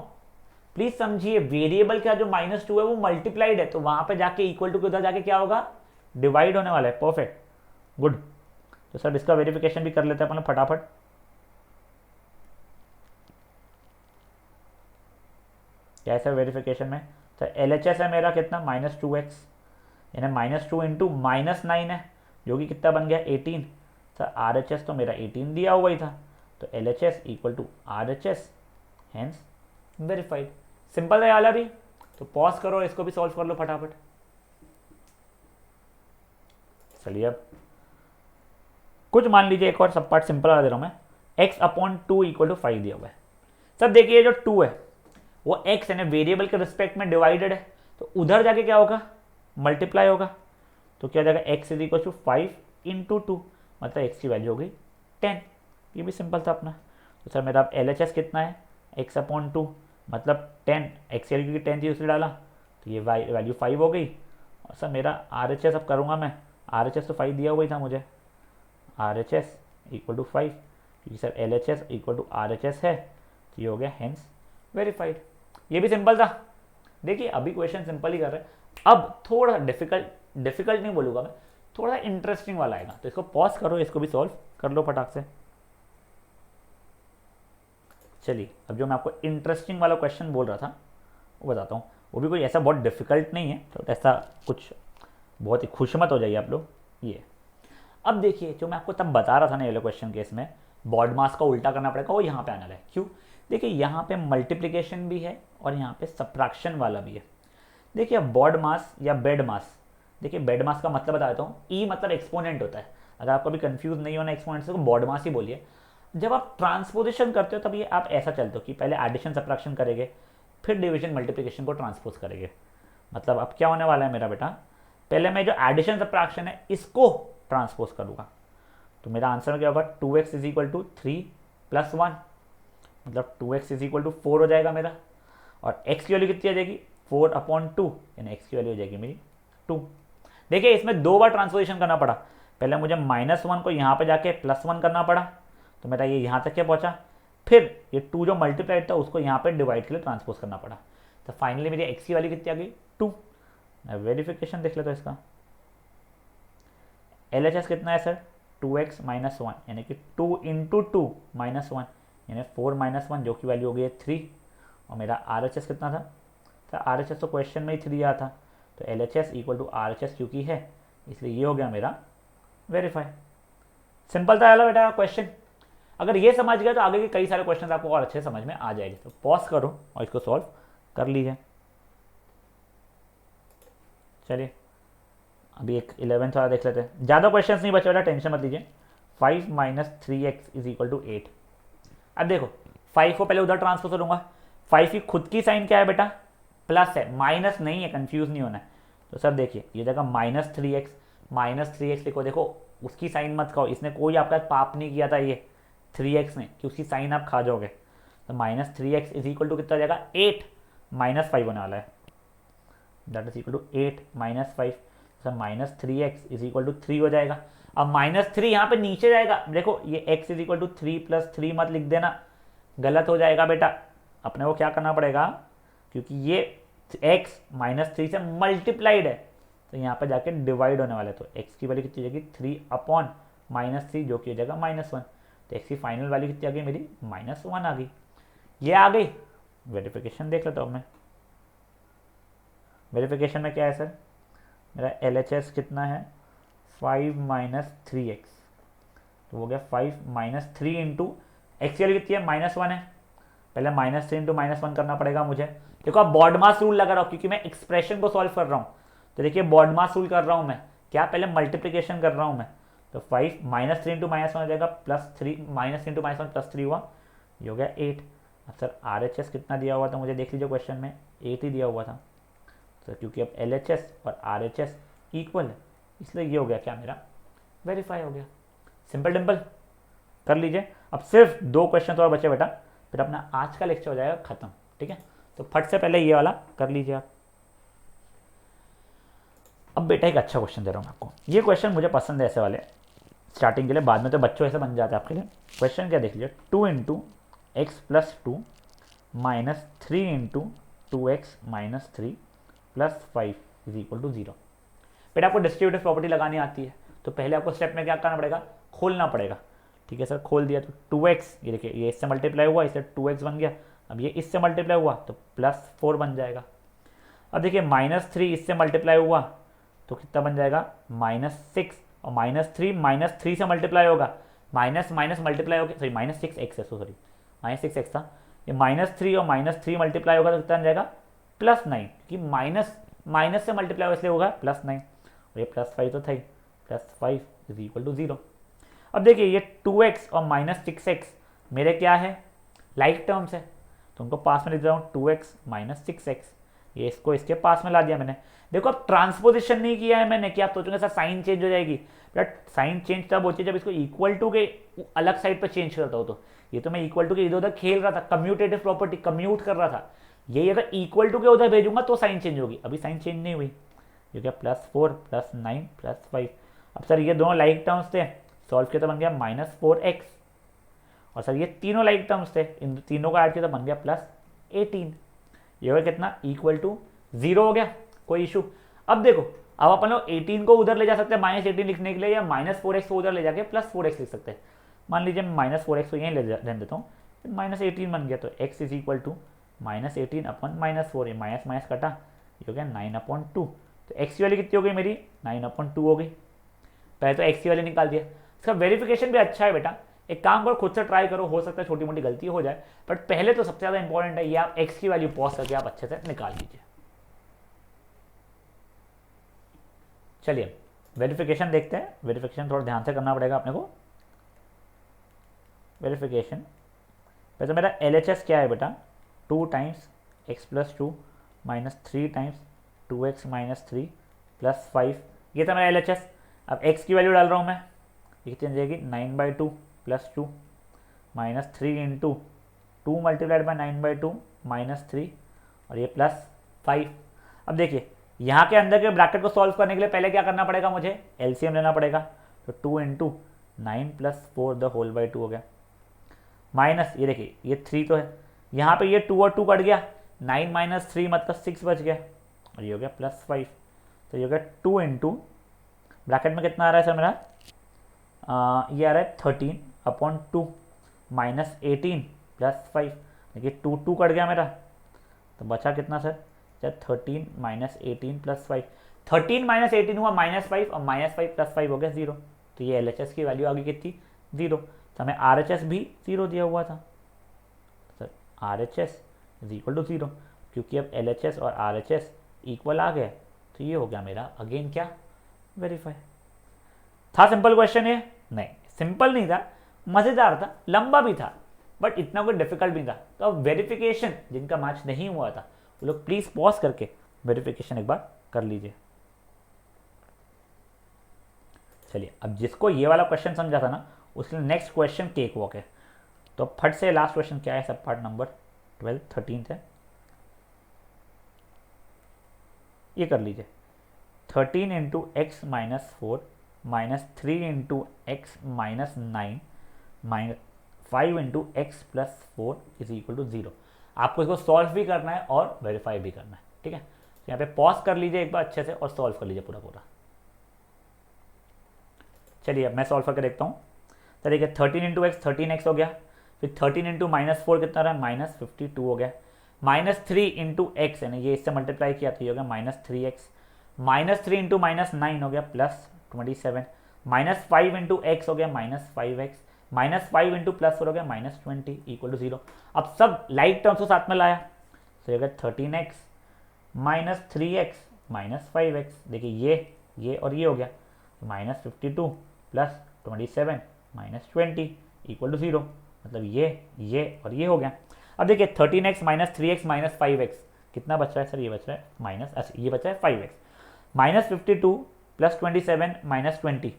Please समझिए, वेरिएबल का जो -2 है वो मल्टीप्लाइड है, तो वहां पे जाके इक्वल टू के उधर जाके क्या होगा, डिवाइड होने वाला है। Perfect, good. तो सर इसका वेरिफिकेशन भी कर लेते हैं अपन फटाफट। क्या है सर वेरिफिकेशन में, सर LHS है मेरा कितना, -2x, यानी -2 इंटू -9 है जो कि कितना बन गया 18। सर RHS तो मेरा 18 दिया हुआ ही था, तो LHS equal to RHS, hence verified. Simple है वाला भी, तो पॉज करो इसको भी सॉल्व कर लो फटाफट। चलिए अब कुछ मान लीजिए एक और सब पार्ट सिंपल वाला दे रहा हूं मैं, x अपॉन 2 इक्वल टू 5 दिया हुआ है। सर देखिए जो 2 है वो x है ना, वेरिएबल के रिस्पेक्ट में डिवाइडेड है, तो उधर जाके क्या होगा, मल्टीप्लाई होगा। तो क्या हो जाएगा, x is equal to 5 into 2, मतलब x की वैल्यू हो गई 10। ये भी सिंपल था अपना। तो सर मेरा LHS कितना है, x अपॉन 2 मतलब 10, x की वैल्यू 10 थी उसने डाला, तो ये वैल्यू 5 हो गई। और सर मेरा RHS अब करूँगा मैं, RHS तो 5 दिया हुआ ही था मुझे, RHS इक्वल टू 5, क्योंकि sir LHS equal to RHS है, तो ये हो गया हेंस वेरीफाइड। ये भी सिंपल था। देखिए अभी क्वेश्चन सिंपल ही कर रहे हैं, अब थोड़ा डिफिकल्ट नहीं बोलूँगा मैं, थोड़ा इंटरेस्टिंग वाला आएगा। तो इसको पॉज करो, इसको भी सॉल्व कर लो फटाक से। चलिए अब जो मैं आपको इंटरेस्टिंग वाला क्वेश्चन बोल रहा था वो बताता हूँ। वो भी कोई ऐसा बहुत डिफिकल्ट नहीं है, तो ऐसा कुछ बहुत ही खुश मत हो जाइए आप लोग। ये अब देखिए जो मैं आपको तब बता रहा था ना, ये क्वेश्चन केस में बॉड मास का उल्टा करना पड़ेगा, वो यहाँ पे आना है। क्यों, देखिए यहाँ पे मल्टीप्लिकेशन भी है और यहाँ पे सब्ट्रैक्शन वाला भी है। देखिए अब बॉड मास या बेड मास, देखिए बेड मास का मतलब बता देता हूँ, ई मतलब एक्सपोनेंट होता है। अगर आपको भी कंफ्यूज नहीं होना एक्सपोनेंट से, तो बॉड मास ही बोलिए। जब आप ट्रांसपोजिशन करते हो तब ये आप ऐसा चलते हो कि पहले एडिशन सब्ट्रैक्शन करेंगे, फिर डिवीजन मल्टीप्लिकेशन को ट्रांसपोज करेंगे। मतलब अब क्या होने वाला है मेरा बेटा, पहले मैं जो एडिशन सब्ट्रैक्शन है इसको ट्रांसपोज करूँगा, तो मेरा आंसर क्या होगा, 2x इज इक्वल टू 3 + 1, मतलब 2x इज इक्वल टू 4 हो जाएगा मेरा। और x की वैल्यू कितनी आ जाएगी, 4 अपॉन 2, यानी x की वैल्यू हो जाएगी मेरी 2। देखिए इसमें 2 बार ट्रांसपोजिशन करना पड़ा, पहले मुझे -1 को यहाँ पे जाके +1 करना पड़ा, तो मेरा ये यहाँ तक क्या पहुँचा, फिर ये 2 जो मल्टीप्लाइड था उसको यहाँ पे डिवाइड के लिए ट्रांसपोज करना पड़ा, तो फाइनली मेरी x की वैल्यू कितनी आ गई, 2। मैं वेरिफिकेशन देख लेता हूँ इसका। LHS कितना है सर, 2x - 1, यानी कि 2 इंटू 2 -1, यानी 4 - 1 जो कि वैल्यू हो गई है 3। और मेरा RHS कितना था, तो RHS तो क्वेश्चन में ही 3 आया था, तो LHS इक्वल टू RHS क्योंकि है, इसलिए ये हो गया मेरा वेरीफाई। सिंपल था यार बेटा क्वेश्चन। अगर ये समझ गया तो आगे के कई सारे क्वेश्चन आपको और अच्छे समझ में आ जाएंगे। तो पॉज करो और इसको सॉल्व कर लीजिए। चलिए अभी एक 11th वाला देख लेते हैं, ज़्यादा क्वेश्चंस नहीं बचे बेटा, टेंशन मत लीजिए। 5 - 3x इज इक्वल टू 8। अब देखो 5 को पहले उधर ट्रांसफर करूँगा, 5 की खुद की साइन क्या है बेटा, प्लस है, माइनस नहीं है, कंफ्यूज नहीं होना है। तो सर देखिए ये जगह -3x लिखो, देखो उसकी साइन मत खाओ, इसने कोई आपका पाप नहीं किया था ये 3x ने कि उसकी साइन आप खा जाओगे। तो -3x इज इक्वल टू कितना हो जाएगा 8 -5 होने वाला है, that is equal to 8 -5, sir -3x is equal to 3 हो जाएगा। अब -3 यहाँ पे नीचे जाएगा, देखो ये x इज इक्वल टू 3 + 3 मत लिख देना, गलत हो जाएगा बेटा। अपने को क्या करना पड़ेगा, क्योंकि ये x -3 से मल्टीप्लाइड है तो यहाँ पे जाके डिवाइड होने वाला है, तो x की वैल्यू कितनी जाएगी 3/-3 जो कि हो जाएगा -1। तो x की फाइनल वैल्यू कितनी आ गई मेरी -1 आ गई। ये आ गई, वेरिफिकेशन देख लेता हूँ मैं। वेरिफिकेशन में क्या है सर, मेरा LHS कितना है 5 - 3x, तो हो गया 5 - 3 इंटू एक्स की वैल्यू कितनी है -1 है, पहले -3 इंटू -1 करना पड़ेगा मुझे। देखो अब बॉडमास रूल लगा रहा हूँ क्योंकि मैं एक्सप्रेशन को सॉल्व कर रहा हूँ, तो देखिए बॉडमास रूल कर रहा हूँ मैं, क्या पहले मल्टीप्लिकेशन कर रहा हूँ मैं, तो 5 -3 इंटू -1 हो जाएगा +3 -3 इंटू -1 +3 हुआ, ये हो गया 8। अब सर RHS कितना दिया हुआ था मुझे देख लीजिए, क्वेश्चन में 8 ही दिया हुआ था, तो क्योंकि अब LHS और RHS इक्वल है इसलिए ये हो गया क्या मेरा वेरीफाई हो गया। सिंपल टिम्पल कर लीजिए। अब सिर्फ 2 क्वेश्चन और बचे बेटा, फिर अपना आज का लेक्चर हो जाएगा खत्म, ठीक है। तो फट से पहले ये वाला कर लीजिए आप। अब बेटा एक अच्छा क्वेश्चन दे रहा हूँ मैं आपको, ये क्वेश्चन मुझे पसंद है ऐसे वाले स्टार्टिंग के लिए, बाद में तो बच्चों ऐसे बन जाते हैं आपके लिए। क्वेश्चन क्या देख लीजिए, 2 × x + 2 - 3 × 2x - 3 + 5 is equal to 0। बेटा आपको डिस्ट्रीब्यूटिव प्रॉपर्टी लगानी आती है, तो पहले आपको स्टेप में क्या करना पड़ेगा, खोलना पड़ेगा, ठीक है सर। खोल दिया तो 2x, ये देखिए ये इससे मल्टीप्लाई हुआ, इससे 2x बन गया, अब ये इससे मल्टीप्लाई हुआ तो +4 बन जाएगा। अब देखिए -3 इससे मल्टीप्लाई हुआ तो कितना बन जाएगा -6, और -3 से मल्टीप्लाई होगा, माइनस माइनस मल्टीप्लाई होगा, सॉरी -6x है, सॉरी -6x था, ये -3 और -3 मल्टीप्लाई होगा तो कितना बन जाएगा +9, कि माइनस से मल्टीप्लाई होगा इसलिए होगा +9, और ये +5 तो था ही, +5 इज इक्वल टू 0। अब देखिए ये 2x और -6x मेरे क्या है लाइक टर्म्स है, तो उनको पास में लिख रहा हूँ 2x - 6x, ये इसको इसके पास में ला दिया मैंने। देखो अब ट्रांसपोजिशन नहीं किया है मैंने, क्या आप सोचोगे सर साइन चेंज हो जाएगी, बट साइन चेंज तब होती है जब इसको इक्वल टू के अलग साइड पर चेंज करता हो, तो ये तो मैं इक्वल टू के इधर उधर खेल रहा था, कम्यूटेटिव प्रॉपर्टी कम्यूट कर रहा था, यही अगर इक्वल टू के उधर भेजूंगा तो साइन चेंज होगी, अभी साइन चेंज नहीं हुई, ये क्या +4 +9 +5। अब सर ये दोनों लाइक टर्म्स थे, सॉल्व किया तो बन गया -4x, और सर ये तीनों लाइक टर्म्स थे, इन तीनों का ऐड किया तो बन गया +18, ये हो गया कितना इक्वल टू 0 हो गया, कोई इशू। अब देखो अब अपन लोग 18 को उधर ले जा सकते हैं -18 लिखने के लिए, या -4x को उधर ले जाके +4x लिख सकते हैं। मान लीजिए -4x को यहीं ले देता हूँ, फिर -18 बन गया, तो x इज इक्वल टू -18 अपन -4, ये माइनस माइनस कटा, ये हो गया 9/2, तो x की वैल्यू कितनी हो गई मेरी 9/2 हो गई। पहले तो x की वैल्यू निकाल दिया, इसका वेरिफिकेशन भी अच्छा है बेटा, एक काम करो खुद से ट्राई करो, हो सकता है छोटी मोटी गलती हो जाए, बट पहले तो सबसे ज़्यादा इंपॉर्टेंट है ये आप x की वैल्यू पॉज करके आप अच्छे से निकाल लीजिए। चलिए वेरिफिकेशन देखते हैं, वेरिफिकेशन थोड़ा ध्यान से करना पड़ेगा अपने को। वेरिफिकेशन पे तो मेरा LHS क्या है बेटा 2 × x + 2 - 3 × 2x - 3 + 5, ये था मेरा LHS। अब x की वैल्यू डाल रहा हूँ मैं, ये कितनी जाएगी 9/2 + 2 -3 × 2 × 9/2 -3, और ये +5। अब देखिए यहाँ के अंदर के ब्रैकेट को सॉल्व करने के लिए पहले क्या करना पड़ेगा, मुझे LCM लेना पड़ेगा, तो 2 × 9 + 4 द होल बाई 2 हो गया, माइनस ये देखिए ये 3 तो है, यहाँ पे ये 2 और 2 कट गया, 9 - 3 मतलब 6 बच गया, और ये हो गया +5, तो ये हो गया 2 × ब्रैकेट में कितना आ रहा है सर मेरा, ये आ रहा है 13/2 -18 +5, देखिए 2 कट गया मेरा, तो बचा कितना सर 13 - 18 +5, 13 - 18 हुआ -5, और -5 + 5 हो गया 0, तो ये LHS की वैल्यू आ गई कितनी 0, तो हमें RHS भी 0 दिया हुआ था, sir RHS is equal to 0, क्योंकि अब LHS और RHS इक्वल आ गए, तो ये हो गया मेरा अगेन क्या वेरीफाई। था सिंपल क्वेश्चन ये? नहीं सिंपल नहीं था, मज़ेदार था, लंबा भी था, बट इतना कोई डिफिकल्ट भी था। तो अब वेरिफिकेशन जिनका मैच नहीं हुआ था वो लोग प्लीज़ पॉज करके वेरिफिकेशन एक बार कर लीजिए। चलिए अब जिसको ये वाला क्वेश्चन समझा था ना, उसके लिए नेक्स्ट क्वेश्चन केक वॉक है। तो फट से लास्ट क्वेश्चन क्या है, सब पार्ट नंबर 12 13 है, ये कर लीजिए। 13 into X minus 4 minus 3 into X minus 9 minus 5 into X plus 4 is equal to 0। आपको इसको सॉल्व भी करना है और वेरीफाई भी करना है, ठीक है। तो यहाँ पे पॉज कर लीजिए एक बार अच्छे से और सॉल्व कर लीजिए पूरा पूरा। चलिए अब मैं सॉल्व करके देखता हूँ। तो देखिए 13 इंटू एक्स 13x हो गया, फिर 13 इंटू माइनस 4 कितना रहा, माइनस 52 हो गया, माइनस 3 इंटू एक्स यानी ये इससे मल्टीप्लाई किया तो ये हो गया minus 3x, minus 3 into minus 9 हो गया प्लस 27, माइनस 5 इंटू एक्स हो गया minus 5x, minus 5 into plus 4 हो गया माइनस 20 इक्वल टू 0। अब सब लाइक टर्म्स को साथ में लाया तो ये हो गया 13x minus 3x minus 5x। देखिए ये और ये हो गया minus 52 plus 27 minus 20 equal to 0, मतलब ये और ये हो गया। अब देखिए 13x minus 3x minus 5x कितना बच रहा है सर, ये बच रहा है माइनस, अच्छा ये बच रहा है 5x, माइनस 52 प्लस 27 माइनस 20।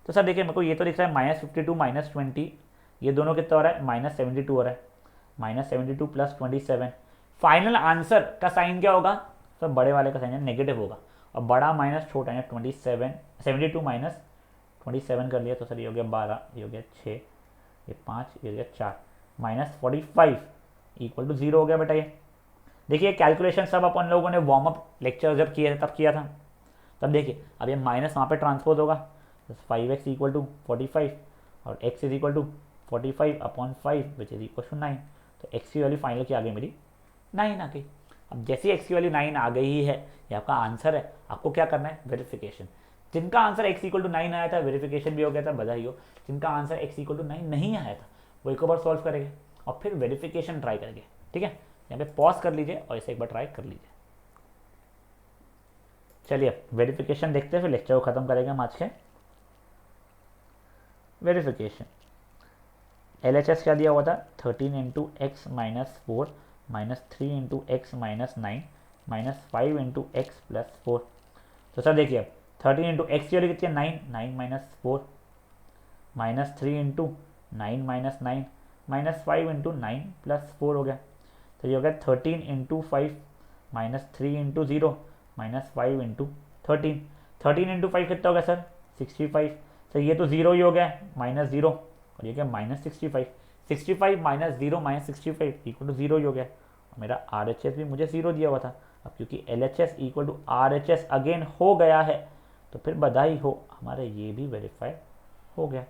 तो सर देखिए मेरे को ये तो दिख रहा है माइनस 52 माइनस 20, ये दोनों कितना हो रहा है माइनस 72 हो रहा है, माइनस 72 प्लस 27। फाइनल आंसर का साइन क्या होगा सर, बड़े वाले का साइन नेगेटिव होगा, और बड़ा माइनस छोटा है 72 माइनस 27 कर लिया तो सर ये हो गया 12, ये हो गया 6, ये 5, ये हो गया 4, माइनस 45 इक्वल टू 0 हो गया बेटा। ये देखिए कैलकुलेशन सब अपन लोगों ने वार्म अप लेक्चर जब किए थे तब किया था। तब देखिए अब ये माइनस वहाँ पे ट्रांसपोज होगा तो 5x इक्वल टू 45 और x is equal to 45 upon 5 which is equal to 9। तो x की वैल्यू फाइनल क्या आ गई मेरी 9 आ गई। अब जैसे x की वैल्यू 9 आ गई ही है, ये आपका आंसर है, आपको क्या करना है वेरिफिकेशन। जिनका आंसर x इक्वल टू 9 आया था वेरिफिकेशन भी हो गया था, बधाई हो। जिनका आंसर x इक्वल टू 9 नहीं आया था वो एक बार सॉल्व करेंगे और फिर वेरिफिकेशन ट्राई करेंगे, ठीक है। यहाँ पे पॉज कर लीजिए और इसे एक बार ट्राई कर लीजिए। चलिए अब वेरिफिकेशन देखते हैं फिर लेक्चर को खत्म करेंगे हम आज के। वेरिफिकेशन LHS क्या दिया हुआ था 13 into X minus 4 minus 3 into X minus 9 minus 5 into X plus 4। तो सर देखिए अब 13 इंटू एक्स की वैल्यू कितनी है 9 minus 4 minus 3 into 9 minus 9 minus 5 into 9 plus 4 हो गया। तो ये हो गया 13 into 5 minus 3 into 0 minus 5 into 13। 13 into 5 कितना हो गया सर 65। तो ये तो 0 ही हो गया माइनस 0 और ये क्या minus 65। 65 minus 0 minus 65 equal to 0 ही हो गया। और मेरा RHS भी मुझे 0 दिया हुआ था। अब क्योंकि LHS equal to RHS again हो गया है तो फिर बधाई हो, हमारे ये भी वेरीफाई हो गया।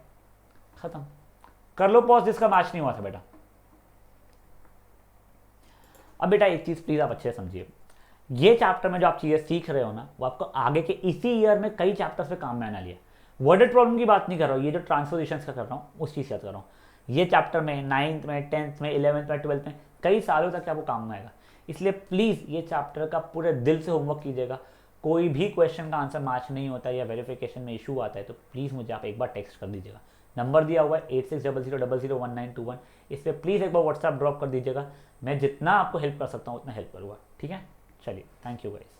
खत्म। कर लो पॉज जिसका मैच नहीं हुआ था बेटा। अब बेटा एक चीज प्लीज आप अच्छे से समझिए, ये चैप्टर में जो आप चीजें सीख रहे हो ना वो आपको आगे के इसी ईयर में कई चैप्टर्स पे काम में आने वाली है। वर्डेड प्रॉब्लम की बात नहीं कर रहा हूँ, ये जो ट्रांसपोजिशंस का कर रहा हूँ उस चीज की बात कर रहा हूँ। ये चैप्टर में 9th में 10th में 11th में 12th में कई सालों तक आपको काम में आएगा। इसलिए प्लीज ये चैप्टर का पूरे दिल से होमवर्क कीजिएगा। कोई भी क्वेश्चन का आंसर मैच नहीं होता या वेरिफिकेशन में इशू आता है तो प्लीज मुझे आप एक बार टेक्स्ट कर दीजिएगा। नंबर दिया हुआ है 8600001921। इस पर प्लीज़ एक बार व्हाट्सएप ड्रॉप कर दीजिएगा। मैं जितना आपको हेल्प कर सकता हूँ उतना हेल्प करूँगा, ठीक है। चलिए थैंक यू गाइस।